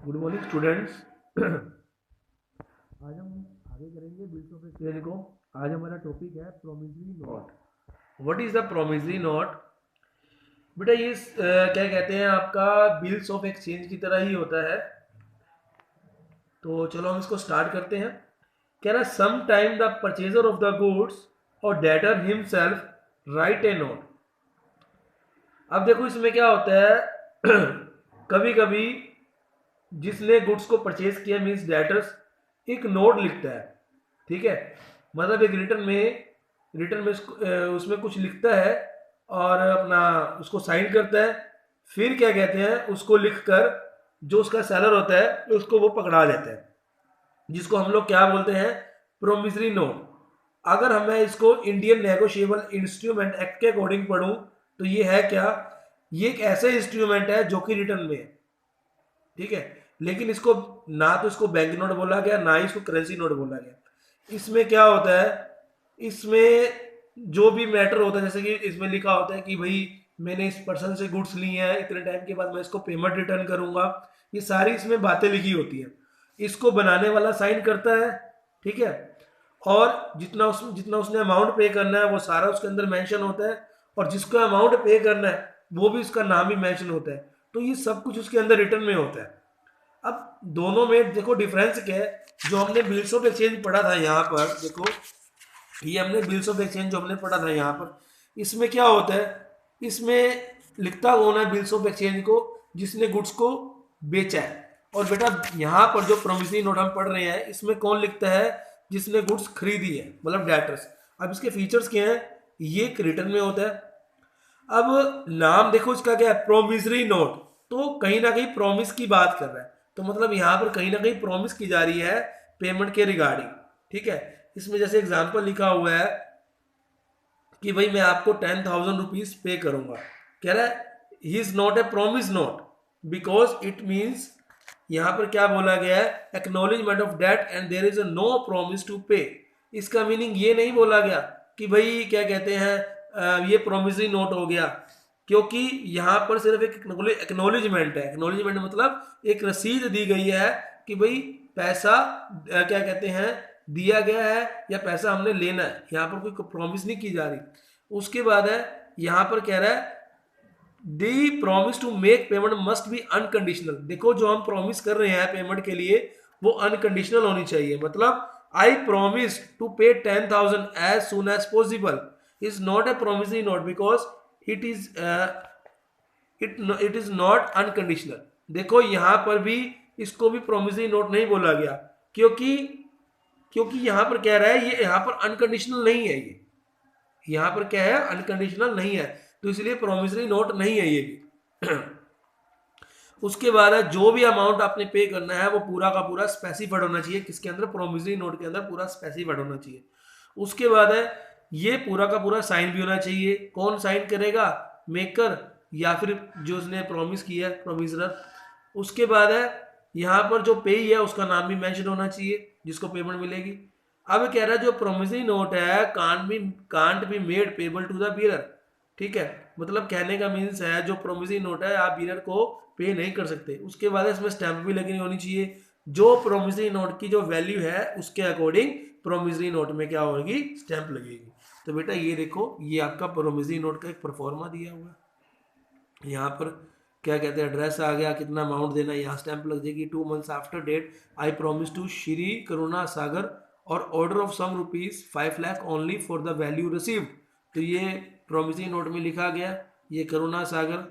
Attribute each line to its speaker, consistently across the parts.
Speaker 1: Good morning students. आज हम आगे करेंगे बिल्स ऑफ एक्सचेंज को। आज हमारा टॉपिक है promissory note. What is the promissory note? बेटा ये क्या कहते हैं, आपका बिल्स ऑफ एक्सचेंज की तरह ही होता है। तो चलो हम इसको स्टार्ट करते हैं। कह रहा है some time the purchaser of the goods or debtor himself write a note. अब देखो इसमें क्या होता है कभी कभी जिसने गुड्स को परचेज किया मीन्स डेटर्स एक नोट लिखता है। ठीक है, मतलब एक रिटर्न में उसमें कुछ लिखता है और अपना उसको साइन करता है। फिर क्या कहते हैं, उसको लिखकर जो उसका सेलर होता है उसको वो पकड़ा देता है, जिसको हम लोग क्या बोलते हैं, प्रोमिसरी नोट। अगर हमें इसको इंडियन नेगोशिएबल इंस्ट्रूमेंट एक्ट के अकॉर्डिंग पढ़ूं तो ये है क्या, ये एक ऐसा इंस्ट्रूमेंट है जो कि रिटर्न में है। ठीक है, लेकिन इसको ना तो इसको बैंक नोट बोला गया, ना ही इसको करेंसी नोट बोला गया। इसमें क्या होता है, इसमें जो भी मैटर होता है, जैसे कि इसमें लिखा होता है कि भाई मैंने इस पर्सन से गुड्स ली हैं, इतने टाइम के बाद मैं इसको पेमेंट रिटर्न करूंगा, ये सारी इसमें बातें लिखी होती हैं। इसको बनाने वाला साइन करता है। ठीक है, और जितना उसने अमाउंट पे करना है वो सारा उसके अंदर मेंशन होता है, और जिसको अमाउंट पे करना है वो भी उसका नाम भी मेंशन होता है। तो ये सब कुछ उसके अंदर रिटर्न में होता है। अब दोनों में देखो डिफरेंस क्या है। जो हमने बिल्स ऑफ एक्सचेंज पढ़ा था यहाँ पर देखो, ये हमने बिल्स ऑफ एक्सचेंज जो हमने पढ़ा था यहाँ पर, इसमें क्या होता है, इसमें लिखता कौन है बिल्स ऑफ एक्सचेंज को, जिसने गुड्स को बेचा है। और बेटा यहाँ पर जो प्रोमिसरी नोट हम पढ़ रहे हैं इसमें कौन लिखता है, जिसने गुड्स खरीदी है, मतलब डेटर्स। अब इसके फीचर्स क्या हैं, ये एक रिटर्न में होता है। अब नाम देखो इसका क्या है, प्रोमिसरी नोट, तो कहीं ना कहीं प्रॉमिस की बात कर रहा है। तो मतलब यहाँ पर कहीं ना कहीं प्रॉमिस की जा रही है पेमेंट के रिगार्डिंग। ठीक है, इसमें जैसे एग्जांपल लिखा हुआ है कि भाई मैं आपको 10,000 रुपीज पे करूंगा। कह रहा है he is not a promise note because it means, यहाँ पर क्या बोला गया है, acknowledgement of debt and there is a no promise to pay. इसका मीनिंग ये नहीं बोला गया कि भाई क्या कहते हैं ये प्रोमिसरी नोट हो गया, क्योंकि यहाँ पर सिर्फ एक एक्नोलेजमेंट है। एक्नोलेजमेंट मतलब एक रसीद दी गई है कि भाई पैसा क्या कहते हैं दिया गया है या पैसा हमने लेना है, यहाँ पर कोई प्रॉमिस नहीं की जा रही। उसके बाद है यहाँ पर कह रहा है the promise to make payment must be unconditional. देखो जो हम प्रॉमिस कर रहे हैं पेमेंट के लिए वो अनकंडीशनल होनी चाहिए। मतलब I promise to pay 10,000 as soon as possible is not a promissory note because it is it is not unconditional. देखो यहां पर भी इसको भी प्रोमिसरी नोट नहीं बोला गया, क्योंकि क्योंकि यहां पर कह रहा है ये यहां पर अनकंडीशनल नहीं है। ये यहां पर क्या है, अनकंडीशनल नहीं है, तो इसलिए प्रोमिसरी नोट नहीं है ये भी। उसके बाद है जो भी अमाउंट आपने पे करना है वो पूरा का पूरा स्पेसिफाइड होना चाहिए, किसके अंदर, प्रोमिसरी नोट के अंदर पूरा स्पेसिफाइड होना चाहिए। उसके बाद है ये पूरा का पूरा साइन भी होना चाहिए। कौन साइन करेगा, मेकर या फिर जो उसने प्रॉमिस किया है प्रोमिसर। उसके बाद है यहाँ पर जो पे है उसका नाम भी मेंशन होना चाहिए जिसको पेमेंट मिलेगी। अब कह रहा है जो प्रोमिसरी नोट है can't be made payable to the bearer. ठीक है, मतलब कहने का मीन्स है जो प्रोमिसरी नोट है आप बीरर को पे नहीं कर सकते। उसके बाद इसमें स्टैंप भी लगी होनी चाहिए, जो प्रोमिसरी नोट की जो वैल्यू है उसके अकॉर्डिंग प्रोमिसरी नोट में क्या होगी, स्टैंप लगेगी। तो बेटा ये देखो ये आपका प्रोमिसरी नोट का एक परफॉर्मा दिया हुआ है। यहाँ पर क्या कहते हैं, एड्रेस आ गया, कितना अमाउंट देना है, यहाँ स्टैंप लग जाएगी। 2 months after date I promise to Shri Karuna Sagar or order of sum rupees 5 lakh only for the value received. तो ये प्रोमिसरी नोट में लिखा गया ये करुणा सागर,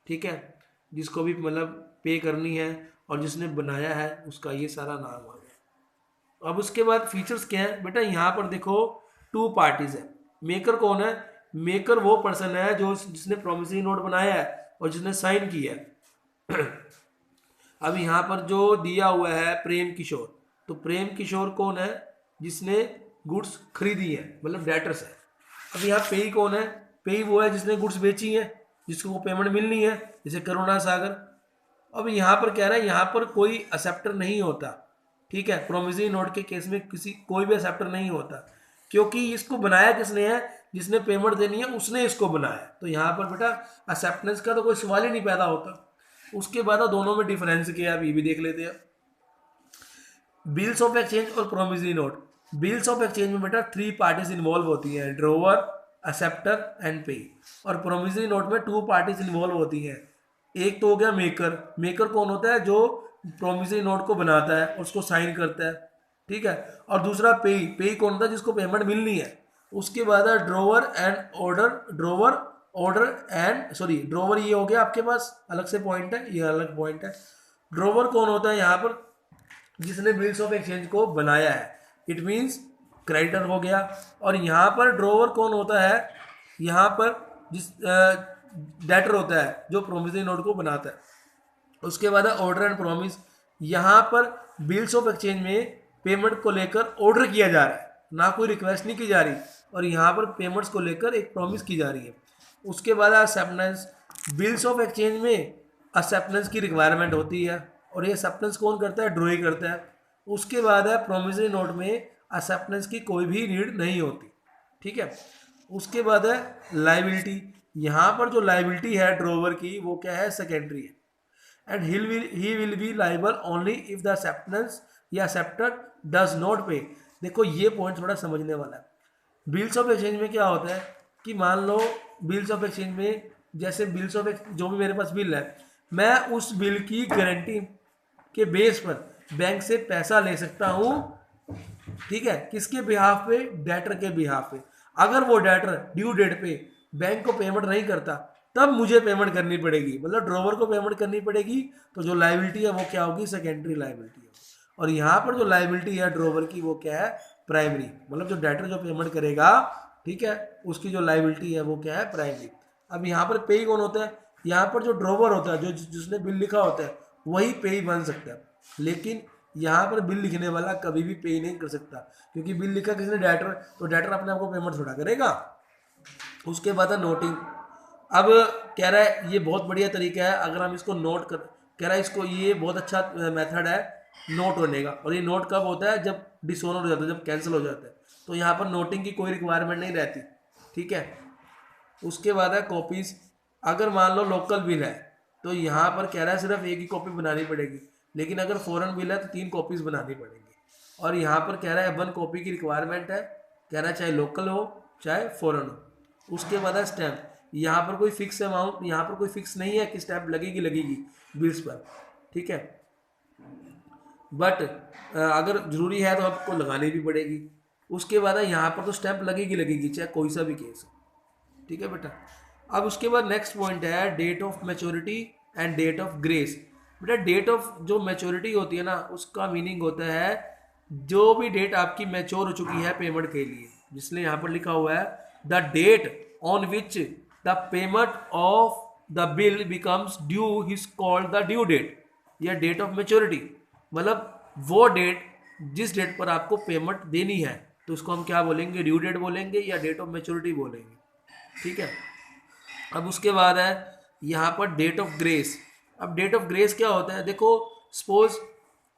Speaker 1: ठीक है, जिसको भी मतलब पे करनी है और जिसने बनाया है उसका ये सारा नाम आ गया। अब उसके बाद फीचर्स क्या है बेटा, यहाँ पर देखो 2 पार्टीज है। मेकर कौन है, मेकर वो पर्सन है जो जिसने प्रोमिसरी नोट बनाया है और जिसने साइन किया है। अब यहाँ पर जो दिया हुआ है प्रेम किशोर, तो प्रेम किशोर कौन है, जिसने गुड्स खरीदी है, मतलब डेटर्स है। अब यहाँ पेई कौन है, पेई वो है जिसने गुड्स बेची है, जिसको पेमेंट मिलनी है, जैसे करुणा सागर। अब यहाँ पर कह रहा है यहाँ पर कोई एक्सेप्टर नहीं होता। ठीक है, प्रोमिसरी नोट के केस में कोई भी एक्सेप्टर नहीं होता, क्योंकि इसको बनाया किसने है, जिसने पेमेंट देनी है उसने इसको बनाया। तो यहाँ पर बेटा एक्सेप्टेंस का तो कोई सवाल ही नहीं पैदा होता। उसके बाद दोनों में डिफरेंस क्या है आप ये भी देख लेते हैं। बिल्स ऑफ एक्सचेंज और promissory note. Bills of exchange में बेटा 3 पार्टीज इन्वॉल्व होती हैं, ड्रोवर, एक्सेप्टर एंड पे। और प्रोमिसरी नोट में 2 पार्टीज इन्वॉल्व होती हैं। एक तो हो गया मेकर। मेकर कौन होता है? जो प्रोमिसरी नोट को बनाता है, उसको साइन करता है, ठीक है। और दूसरा पे। पे कौन होता है? जिसको पेमेंट मिलनी है। उसके बाद है ड्रोवर एंड ऑर्डर। ड्रोवर ये हो गया आपके पास, अलग से पॉइंट है, ये अलग पॉइंट है। ड्रोवर कौन होता है यहाँ पर? जिसने बिल्स ऑफ एक्सचेंज को बनाया है, इट मीन्स क्रेडिटर हो गया। और यहाँ पर ड्रोवर कौन होता है? यहाँ पर जिस डेटर होता है जो प्रोमिसरी नोट को बनाता है। उसके बाद है ऑर्डर एंड प्रॉमिस। यहाँ पर बिल्स ऑफ एक्सचेंज में पेमेंट को लेकर ऑर्डर किया जा रहा है, ना कोई रिक्वेस्ट नहीं की जा रही, और यहाँ पर पेमेंट्स को लेकर एक प्रॉमिस की जा रही है। उसके बाद एक्सेप्टेंस। बिल्स ऑफ एक्सचेंज में एक्सेप्टेंस की रिक्वायरमेंट होती है, और ये एक्सेप्टेंस कौन करता है? ड्रॉई करता है। उसके बाद है प्रोमिसरी नोट में एक्सेप्टेंस की कोई भी नीड नहीं होती, ठीक है। उसके बाद है लाइबिलिटी। यहाँ पर जो लाइबिलिटी है ड्रोवर की, वो क्या है? सेकेंडरी है। And he will be liable only if the acceptance या एक्सेप्टर डज नॉट पे। देखो ये पॉइंट थोड़ा समझने वाला है। बिल्स ऑफ एक्सचेंज में क्या होता है कि मान लो बिल्स ऑफ एक्सचेंज में, जैसे बिल्स ऑफ जो भी मेरे पास बिल है, मैं उस बिल की गारंटी के बेस पर बैंक से पैसा ले सकता हूँ, ठीक है। किसके बिहाफ पे? डेटर के बिहाफ पे। अगर वो डेटर ड्यू डेट पे बैंक को पेमेंट नहीं करता, तब मुझे पेमेंट करनी पड़ेगी, मतलब ड्रोवर को पेमेंट करनी पड़ेगी। तो जो लाइबिलिटी है वो क्या होगी? सेकेंडरी लाइबिलिटी होगी। और यहाँ पर जो लाइबिलिटी है ड्रोवर की, वो क्या है? प्राइमरी। मतलब जो डेटर जो पेमेंट करेगा, ठीक है, उसकी जो लाइबिलिटी है वो क्या है? प्राइमरी। अब यहाँ पर पे कौन होता है? यहाँ पर जो ड्रोवर होता है, जो जिसने बिल लिखा होता है, वही पे बन सकता है। लेकिन यहाँ पर बिल लिखने वाला कभी भी पे नहीं कर सकता, क्योंकि बिल लिखा किसने? डेटर। तो डेटर अपने आप को पेमेंट थोड़ा करेगा। उसके बाद है नोटिंग। अब कह रहा है ये बहुत बढ़िया तरीका है, अगर हम इसको नोट कर, कह रहा है इसको ये बहुत अच्छा मेथड है नोट होने का। और ये नोट कब होता है? जब डिसऑनर हो जाता है, जब कैंसिल हो जाता है। तो यहाँ पर नोटिंग की कोई रिक्वायरमेंट नहीं रहती, ठीक है। उसके बाद है कॉपीज। अगर मान लो लोकल बिल है, तो यहाँ पर कह रहा है सिर्फ एक ही कॉपी बनानी पड़ेगी, लेकिन अगर फॉरेन बिल है तो 3 कॉपीज बनानी पड़ेगी। और यहाँ पर कह रहा है 1 कॉपी की रिक्वायरमेंट है, कह रहा है चाहे लोकल हो चाहे फॉरेन हो। उसके बाद है स्टैम्प। यहाँ पर कोई फिक्स अमाउंट, यहाँ पर कोई फिक्स नहीं है कि स्टैम्प लगेगी बिल्स पर, ठीक है। बट अगर जरूरी है तो आपको लगानी भी पड़ेगी। उसके बाद है यहाँ पर तो स्टैम्प लगेगी चाहे कोई सा भी केस हो, ठीक है बेटा। अब उसके बाद नेक्स्ट पॉइंट है date of maturity and date of grace. बेटा डेट ऑफ जो मैच्योरिटी होती है ना, उसका मीनिंग होता है जो भी डेट आपकी मैच्योर हो चुकी है पेमेंट के लिए, जिसने यहाँ पर लिखा हुआ है the date on which the payment of the bill becomes due is called the due date या डेट ऑफ मैच्योरिटी। मतलब वो डेट जिस डेट पर आपको पेमेंट देनी है, तो उसको हम क्या बोलेंगे? ड्यू डेट बोलेंगे या डेट ऑफ मैच्योरिटी बोलेंगे, ठीक है। अब उसके बाद है यहाँ पर डेट ऑफ ग्रेस। अब डेट ऑफ ग्रेस क्या होता है? देखो सपोज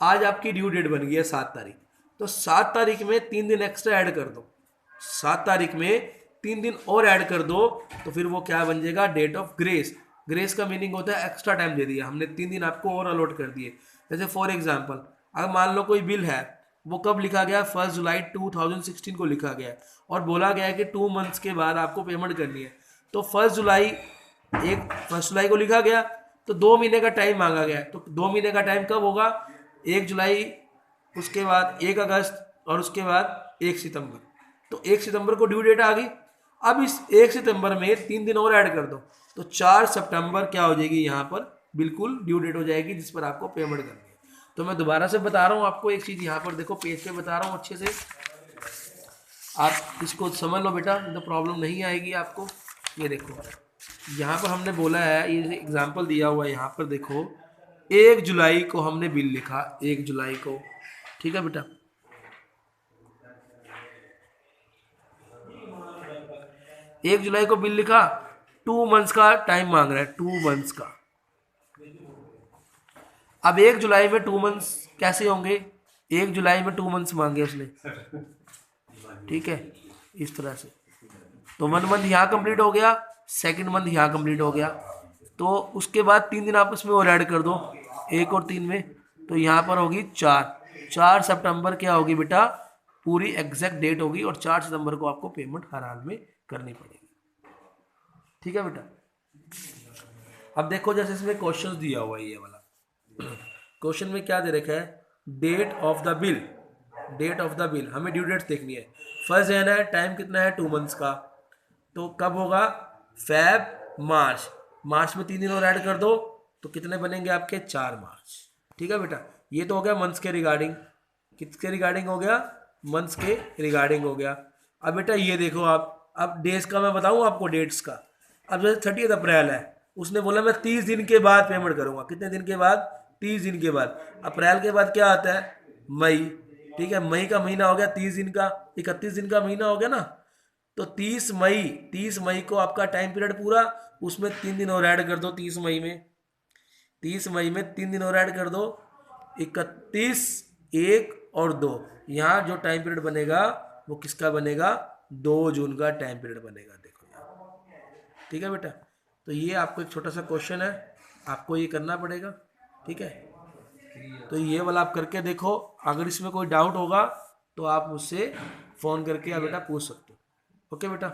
Speaker 1: आज आपकी ड्यू डेट बन गई है 7 तारीख, तो 7 तारीख में 3 दिन एक्स्ट्रा ऐड कर दो, 7 तारीख में 3 दिन और ऐड कर दो, तो फिर वो क्या बन जाएगा? Date of grace. ग्रेस का मीनिंग होता है एक्स्ट्रा टाइम दे दिया हमने, 3 दिन आपको और अलॉट कर दिए। जैसे फॉर एग्जाम्पल अगर मान लो कोई बिल है, वो कब लिखा गया? 1 जुलाई 2016 को लिखा गया है, और बोला गया है कि 2 मंथ्स के बाद आपको पेमेंट करनी है। तो 1 जुलाई को लिखा गया, तो 2 महीने का टाइम मांगा गया। तो 2 महीने का टाइम कब होगा? 1 जुलाई, उसके बाद 1 अगस्त, और उसके बाद 1 सितंबर। तो 1 सितंबर को ड्यू डेट आ गई। अब इस 1 सितंबर में 3 दिन और ऐड कर दो, तो 4 सितंबर क्या हो जाएगी? यहाँ पर बिल्कुल ड्यू डेट हो जाएगी जिस पर आपको पेमेंट करनी है। तो मैं दोबारा से बता रहा हूँ आपको एक चीज़, यहाँ पर देखो पेज पे बता रहा हूँ अच्छे से, आप इसको समझ लो बेटा, तो प्रॉब्लम नहीं आएगी आपको। ये देखो यहाँ पर हमने बोला है, ये एग्जाम्पल दिया हुआ है यहाँ पर, देखो 1 जुलाई को हमने बिल लिखा, 1 जुलाई को, ठीक है बेटा। 1 जुलाई को बिल लिखा, 2 मंथ्स का टाइम मांग रहा है, 2 मंथ्स का। अब 1 जुलाई में 2 मंथ्स कैसे होंगे? 1 जुलाई में 2 मंथ्स मांगे उसने, ठीक है, इस तरह से। तो 1 मंथ यहाँ कंप्लीट हो गया, 2nd मंथ यहाँ कंप्लीट हो गया, तो उसके बाद 3 दिन आपस में और ऐड कर दो, 1 और 3 में, तो यहाँ पर होगी 4 सितंबर क्या होगी बेटा, पूरी एग्जैक्ट डेट होगी, और 4 सितंबर को आपको पेमेंट हर हाल में करनी पड़ेगी। ठीक है बेटा। अब देखो जैसे इसमें क्वेश्चन दिया हुआ है, ये वाला क्वेश्चन में क्या दे रखा है, date of the bill, date of the bill, हमें ड्यू डेट देखनी है। फर्स्ट है ना, टाइम कितना है 2 मंथ्स का, तो कब होगा, फेब मार्च, मार्च में 3 दिन और ऐड कर दो, तो कितने बनेंगे आपके, 4 मार्च। ठीक है बेटा, ये तो हो गया मंथ्स के रिगार्डिंग, किसके रिगार्डिंग हो गया, मंथ्स के रिगार्डिंग हो गया। अब बेटा ये देखो आप, अब डेज का मैं बताऊं आपको, डेट्स का। अब जैसे 30 अप्रैल है, उसने बोला मैं 30 दिन के बाद पेमेंट करूंगा, कितने दिन के बाद, 30 दिन के बाद। अप्रैल के बाद क्या आता है, मई, ठीक है, मई का महीना हो गया 30 दिन का, 31 दिन का महीना हो गया ना, तो 30 मई को आपका टाइम पीरियड पूरा, उसमें 3 दिन और ऐड कर दो, 30 मई में, 30 मई में 3 दिन और ऐड कर दो, 31, 1 और 2, यहाँ जो टाइम पीरियड बनेगा वो किसका बनेगा, 2 जून का टाइम पीरियड बनेगा। देखो यहाँ, ठीक है बेटा। तो ये आपको एक छोटा सा क्वेश्चन है, आपको ये करना पड़ेगा। ठीक है, तो ये वाला आप करके देखो, अगर इसमें कोई डाउट होगा तो आप मुझसे फ़ोन करके या बेटा पूछ सकते हो। ओके बेटा।